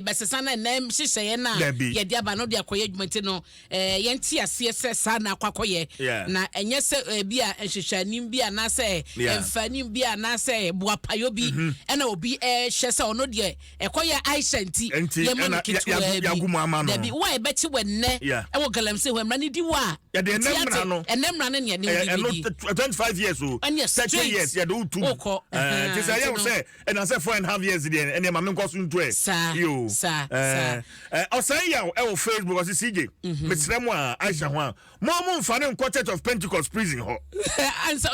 besesana nem hyehyɛ na ye de aba no de akoye adwumati no yenti ase se sa na akwakoye na enye se bi a hyehyɛnim bi ana se emfanim bi ana se boapayo bi na obi hye se ono de ekoye aishanti ye man kitwa bi bi wa ebeti wenne e wo galamse ho mra ne di wa ya de enemra no ne ne 25 years old 30 years ya do two ti say ya say and I say 4.5 years there and ma me nkoso nto yo o say ya e Facebook o CJ mesrem a Aisha ho a mo mfa ne Church of Pentecost prison ho and so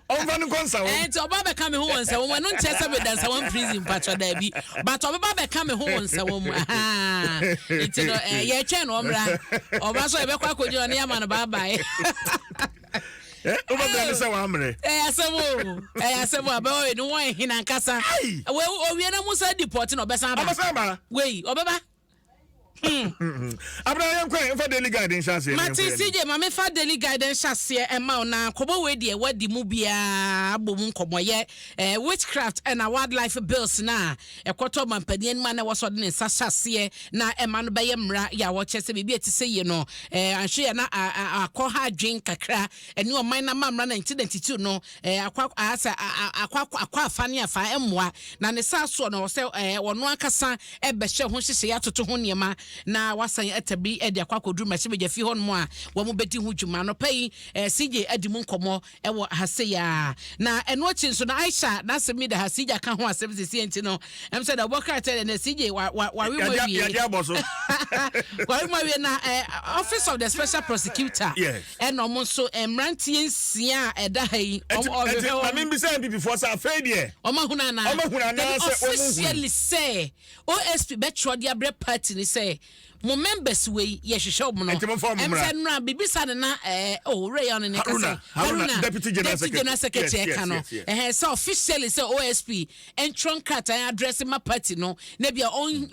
Onvanu konsa wo to baba ka me ho wonsa wo no nche se be dansa one prison patcho da bi but baba ka me ho wonsa wo mu it no ye twa no omra oba so e be kwa kojo na yama no baba Over there say wa amre asemo aba o ni won hina nkasa we o wie na musa deport no besa ba we obeba Abraham Kwen for daily guidance chance. Mati CJ ma me fa daily guidance chance e ma na kobo we de wadi mu bia abom nkomoye witchcraft and wildlife bills na ekoto mampani ma na woso de ne sasase na e ma no beye mra ya wo chese bibia ti se ye no anhwe na akọ ha dwen kakra eni o man na mamra 1992 no akwa afane afa emmoa na ne saso no se wono akasa e behye ho hyehye ya toto ho niema na wasan etabi edi akwakodru machibeje fi hon mo a wo mo bedi hu dwuma no pai CJ adimu nkomo e wo hase ya na eno chi nso na Aisha na semi da hasija ka ho asem sisi enti no em said abokra tell na CJ wa we mo wie ya boso wa we mo wie na office of the special prosecutor eno mo so emrantie nsia eda hai o me bi say before sa afedie o ma huna na say officially say OSP betro dia bre party ni say mo members we ye hwehwe mo no em say no bibisa na Rayon ne kase Haruna deputy general secretary kano so officially say OSP entron card and address my party no na bia on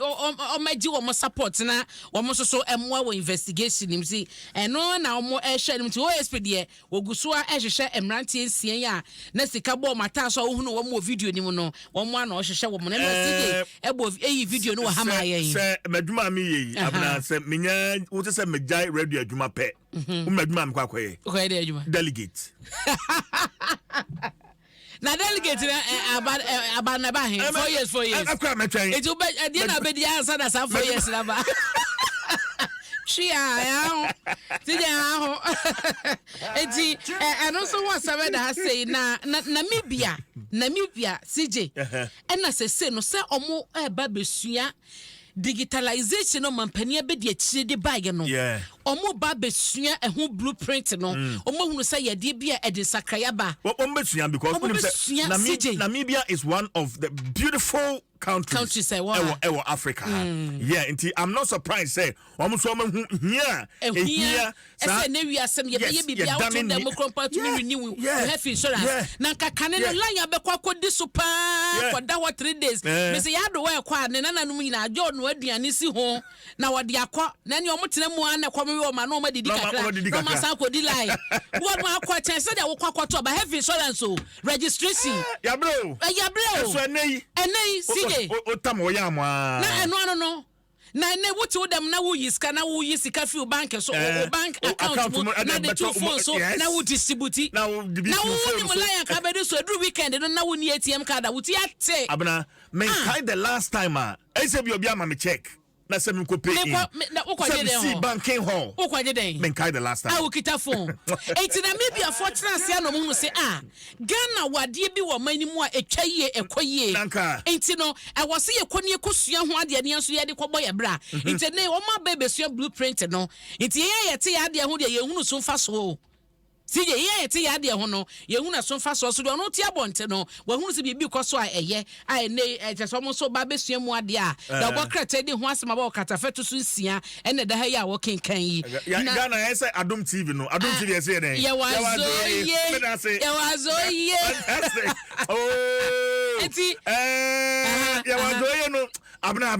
maji wo mo support na wo mo so emwa wo investigation nim si no na wo mo hwe nim ti OSP de oguso a hwehwe emrantie nsien ya na sika bo mata so wo hunu wo mo video nim no wo mo na hwehwe wo mo na CJ ebo video no ha ma ye say maduma mi ye na se menya wo se mejai radio adwuma pe maduma am kwakoye okay dey adwuma delegate na delegate about na ba hin 4 years akwa metwen it be dey na be dey answer na 4 years na ba Shia ya ho eti and also what said that say na Namibia CJ na se no se omo ba besua digitalization no mampania be de chire de bag no omo ba besua ho blueprint no omo hunu say ye de bia e de sakraya ba omo besua because Namibia is one of the beautiful countries say Africa. Yeah, indeed. I'm not surprised. Say, almost woman here, here. Say, never asem ye be out on them compared to renew health insurance. Na kakane no line abekwa kodi super for that what 3 days. Me say yado we kwa ne na no nyina ajo no aduane si ho na wode akwa na ne omotene mu an kwa me o ma no ma didi kakra. No ma san kodi line. What ma akwa chen say dey wo kwa to ba health insurance o registration. Ya bro. So enei Otam oyamwa na no na ne wuti wodam na wo yiska na wo yisika fi bank so bank account na the two phones so na wo distribute na wo ni mo line ka be so every weekend no na wo ni ATM card wuti ate abna men kai the last time I say bi obi ama me check na se me ko pay see banking hall wo kwaje den men kai the last time kita phone enti na maybe a fortune ase no mu say Ghana wade bi wo manimu a etwaye ekoye enti no e wo se ye koni ekosua ho ade ne nso ye de kwobo ye bra enti ne wo ma bebesua blueprint no enti ye te ya ade ho de ye hunu so fa so CJ ye te ya de ho no ye hunu so fa so so do no ti abonte no wo hunu se bibi koso a eye a ne cheso mo so ba besua mu ade a da bokrata di ho asema ba okatafeto so nsia ene da ha ya wo kenkan yi Ghana ye say Adom TV no Adom TV ye say den ye wazo ye oh enti ye wazo ye no abna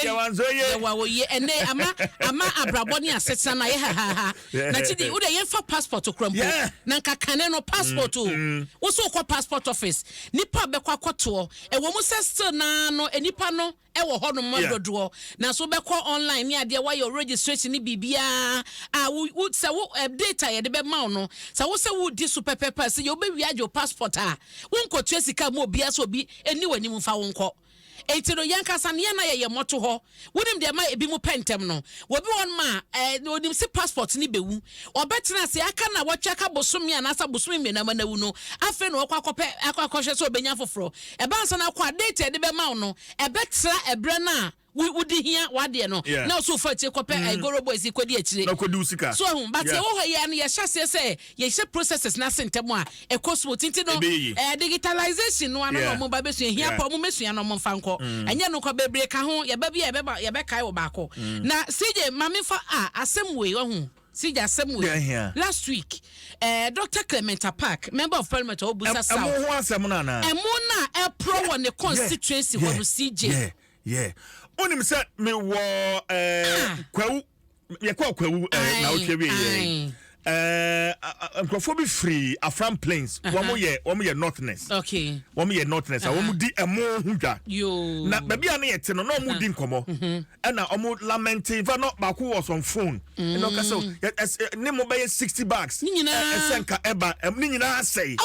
Yawanzoye ene ama abraboni asesa na ye ha na chidi ude ye fa passport okrampo na nka kane no passport o wo so ko passport office nipa be kwa kwoto e wo mu still na no enipa no e wo ho no madodo na so be ko online ni ade wa your registration ni bibia wo se wo data ye de be ma no se wo se wo di super paper se ye obe wi ajo passport wo nko tuasika mo bia so bi eni wani mu fa wonko etiro yankasa ne na ye moto ho wonim de ma ebi mu pentem no wobi won ma onim se passport ni bewu obetena se aka na wo cheka bosomi anasa bosomi me na manawu no afa no akwa so obenya foforo e ba nsa na kwa date de be ma no e betra ebre na wudi hia wade no na so fa tie kope igoro boys ikodi akire na kodi usika so hu but ye wo ho ye na ye hyase se ye hye processes na sentem a e cosmo tinti no digitalization no ana no mo ba besu hia pa mo mesua no mo mfa nko enye no ko bebre ka ho ye ba bia ye be kai wo ba ko na CJ mame fa asemwe hu CJ asemwe last week Dr. Clementa Park member of parliament Obusa South emo ho asem na na emo na e pro won the constituency wo CJ onim se me wo kwawu ye kwa kwawu na otwe ye nkrofo bi free Afram Plains wo ye northness okay wo ye northness wo mu di emo hudwa na ba bia na ye te no na mu di nkomo na omo lamenting fa no ba ko was on phone no ka so ne mo ba ye 60 bucks esenka eba ni nyina say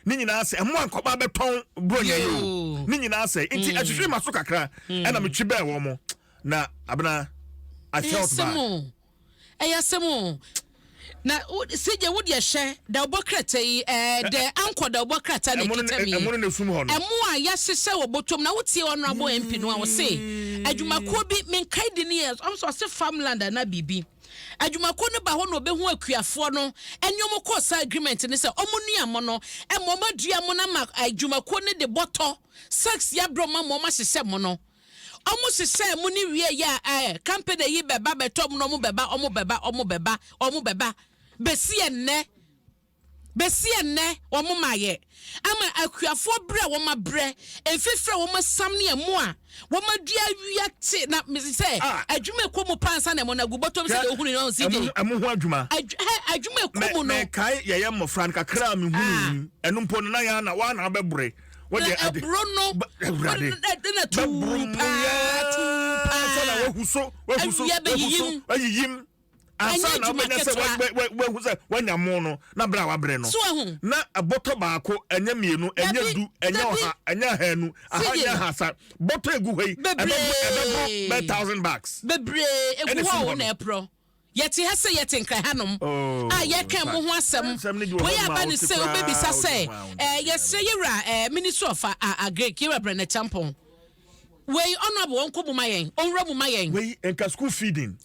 ni nyina se emo ankoba beton bronya yo ni nyina se nti atwetwe maso kakra na metwe ba wo mo na abena I felt bad ayasemo na CJ would ye share the obokrata the anko the obokrata ne kitami emo ne sum ho no emo a yahyehyɛ wo botom na wotie honorable MP no a wo say adwumako bi menkai di ne years am so say farmland na bibi adwumako ne ba ho no obehu akuafo no enyom kosa agreement ne se omunuamo no emomodua mo na ma adwumako ne de boto sex ya broma mo ma hyehyɛ mo no omo hyehyɛ mo ni wie ya company yi beba betom no mo beba besie ne omo maye ama akuafo bre wo ma bre enfifre wo ma sam ne emu a wo ma dua wiate na me say adwuma ekomu pansa na mo na gubotom se de ohunu no CJ emu ho adwuma ekomu no me kai ye mmofran kakra me hunu enu mpo na ya na wa na bebre wo de ade brono na tu so na wo ayiyim asa na obenya se we se wanyamo no na bra wa bre no na aboto baako enya mienu enya du enya oha enya hanu ahanya hasa boto egu hei be 1000 bucks bebre egu ho na epro yeti hase yeti nkra hanom yeka mo ho asem we abani se obebisa se yesre yira minister of agric yira brene champon we honorable onko bumayen onra bumayen we enka school feeding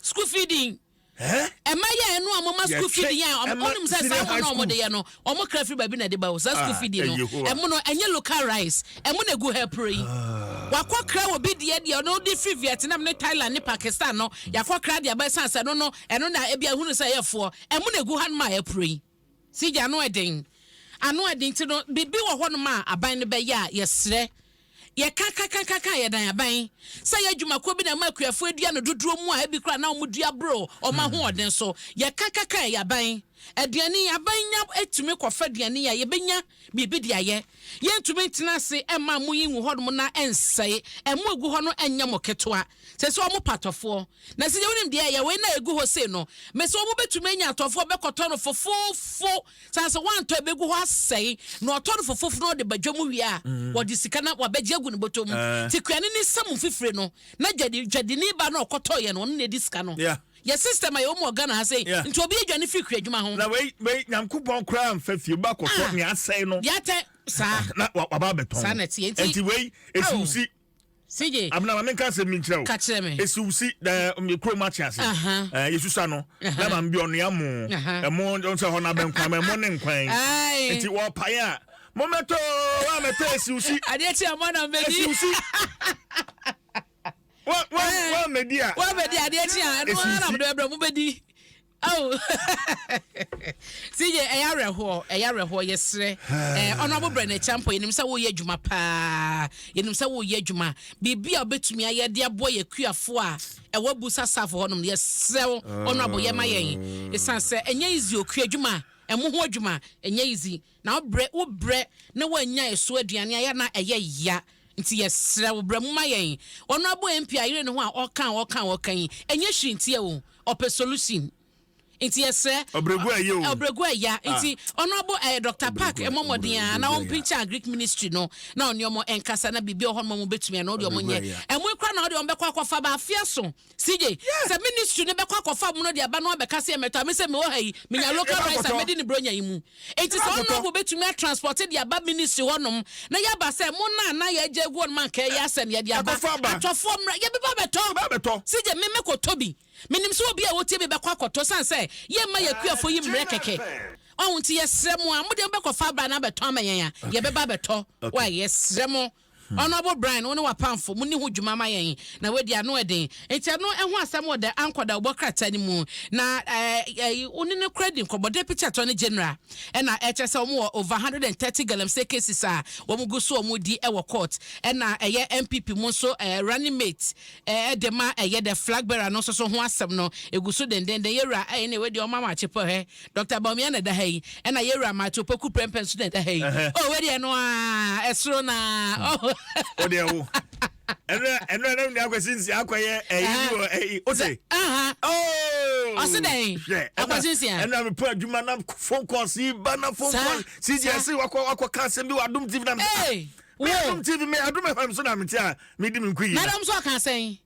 Emaya enu amoma school feeding ya onum se sa ho no omode ye no omo kra free baby na de ba sa school feeding no emu no enye local rice emu na gu help yi wakokra obi de no di free Vietnam ne Thailand ne Pakistan no yakokra de ba sansa no eno na ebia hunu se yefo emu na gu han ma help yi sija no eden ti no bibi wo ho no ma aban ne be ya yesre ye kaka ye dan aban say adwumako bi na makuafo adua no dodoro mu a ebi kra na omudua bro o ma ho oden so ye kaka ye aban aduane aban nya etumi kofa aduane ya ye benya bibi dia ye entumi ntenase ema mu yin ho no na ensai emu egu ho no enya moketoa se so omo patofo na se wonim dia ye we na egu ho se no me se omo betumi nya atofo bekoto no fofofo sanse wan to ebegu ho asai no otono fofofo no de badwamu wi a wo di sika na wabeje egu ne botom ti kuane ni samu fifire no na jadini ba na okoto ye no ne di sika no your system ayo mo Ghana ha say nti obi adwane fi kura adwuma ho na we nyankopon kra amfa fie ba koto ne asai no yate sa na waba beton sa na tie enti we esusi CJ abna ma menka se minkyerɛw ka kyerɛ me esusi da mikro match ase yesusa no na ma mbi ono ya mo emo on se ho na benkwa ma emo ne nkwan enti wo pae a momento wa metesi usi ade ti amana mbedi usi wa media ade ti an no na do ebra mu bedi oh sije eyareho yesre honorable Brenna Champo yenim se wo ye adwuma pa yenim se wo ye adwuma bibia obetumi ayede abo ye kuafo a ewo busa safo honom yesre honorable ye mayen esanse enya izi oku adwuma emu ho adwuma enya izi na obre na wanya eso aduane aya na eye ya nti yesre wo bre mu mayen honorable MP ayire ne ho a okan enya hwintie wo ope solution inti yesre obregu aya inti honorable Dr. Park emomodin na on pincha Greek ministry no na onyomo enkasa na bibi ohon mo betumi na odiomo nye emukra na odiomo bekwa akofa ba afia so CJ se ministry ne bekwa akofa mo no de aba no abeka se emeta me se me wo hayi menya local rights amedi ni bronya yimu inti se honorable betumi transport de aba ministry honom na yaba se mo na ya jegu on man ka ya se ne de aba atofo mra ye beba beto CJ me kotobi minim so obi a wotie be bekwa akoto san se ye ma ya kuafo yi mre keke onti yesremu a mode bekofa bra na beto amayen ya ye beba beto wa yesremu honorable Brian woni wa pamfo muni ho dwuma mayen na wedi ano eden enti ano eho asam wo de ankoda obokrata ni mu na oni ne credit kobode picture to ne general na chese omo over 130 galamsey cases a wo mugu so omo di e wo court na eye MPP mu so running mate de ma eye the flag bearer no so ho asem no eguso den yera ne wedi o mama chepo he Dr. Bawumia na da hai na yera ma to poku prempen student da hai oh wedi no a esro na oh Odewo. Eno ni akwasinsi akwaye eyi ose. Oh. Osidai. Akwasinsi. Eno me po adwuma na phone calls ba na phone call. CGS wakwa cancel bi Adom TV na. Hey. Adom TV me Adom FM so na me tia me di me nkuyi. Madam so cancel.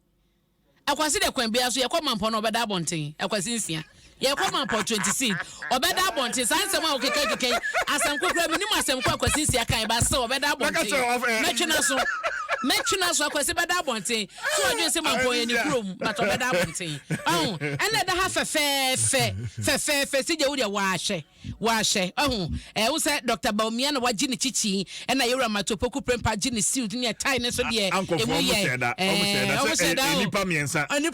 Akwasi de kwan bia so ye kwamampo na obeda abonten. Akwasinsi. Ye kwama po 26 obeda abonten sansem a okeke asam kokra me ni asam kwa kwasinsi akan ba se obeda abonten metchuna so akwase beda abonten so odwe se mampo ye ni krom but obeda abonten oh ene da ha fe sije wo de wa hye oh wo se Dr. Bawumia na waji ni chichi ena yewra matopoku prempa ji ni suit ni tie ne so de emu ye o se da nipa miensa amde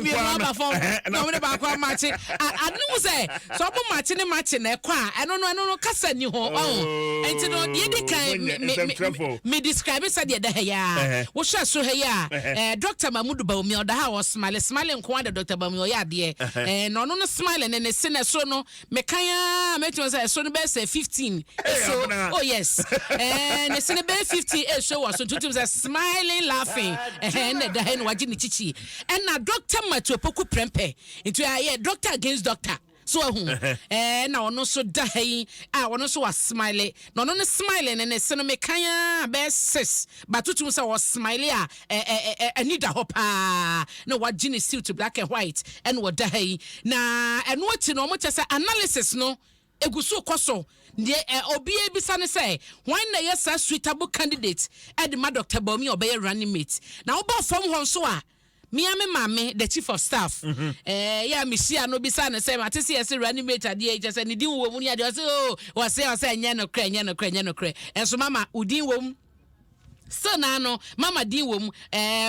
bi ma ba fo na amde ba kwa machi anu se so bo machi ne machi na kwa eno no kasa ni ho oh enti no ye di kan me describe say de da ya wo hwa so ha ya Dr. Mahmoud Bawumia da ha wo smile nko da Dr. Bawumia ya de no smile ne se na so no me kaya metu say so no be say 15 so oh yes ne se ne be 50 so was so tutu say smiling laughing na da hen waji ni chichi na Dr. Matopoku prempe into ya doctor against doctor so na ono so da hai ono so was smile na ono ne smile ne se no me kaya be 6 but tutu say was smile ani da hopa na waji ni suit black and white and wo da hai na eno ati no mo chese analysis no eguso koso de obi ebisa ne say when na yes suitable candidate edma Dr. Bawumia obey running mate na oba form hon so a me mame the chief of staff ya misia no bisa ne say matese yes running mate ade just ne din wo mu ni ade o say nya no kre enso mama udin wo mu so na no mama din wom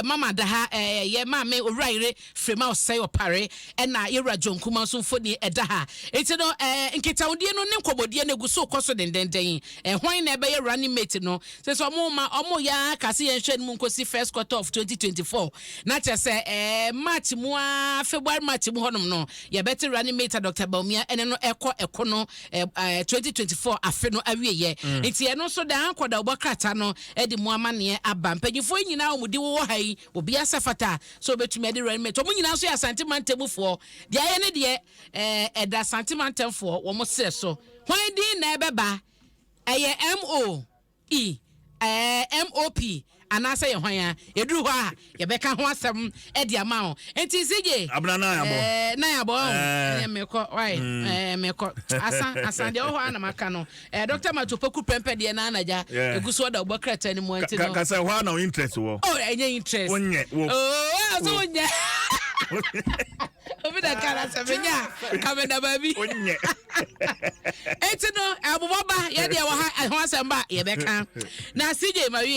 mama da ha ye mama owraire frema osai opare na yewra jonkuma so mfoni eda ha enti no nketawdie no ne nkobodie na guso koso dendenden hwan na ebe ye running mate no so omo ya kase ye hwe mu nkosi first quarter of 2024 na chese march mu February march mu honom no ye better running mate Dr. Bawumia ene no eko no 2024 afe no awie ye enti ye no so da ankoda obokrata no edi mu ne aba mpanyifo nyina omudi wo hai obi asafata so betumi de running mate omo nyina so ya santimantemfo de aye ne de eda santimantemfo wo mo se so hwan din na ebeba eye MOP anasa ye hwan ya eduru ho a ye beka ho asem e de ama ho enti sije abna na yabo meko why meko asa de ho ana maka no Dr. Matopoku prempe de na anaja eguso da obokrata ni mu enti no ka say ho na interest wo enye interest onye wo so onye obi da kala sabenya kamenda baby onye enti no abobaba ye de wa ha ho asɛmba ye bɛka na CJ ma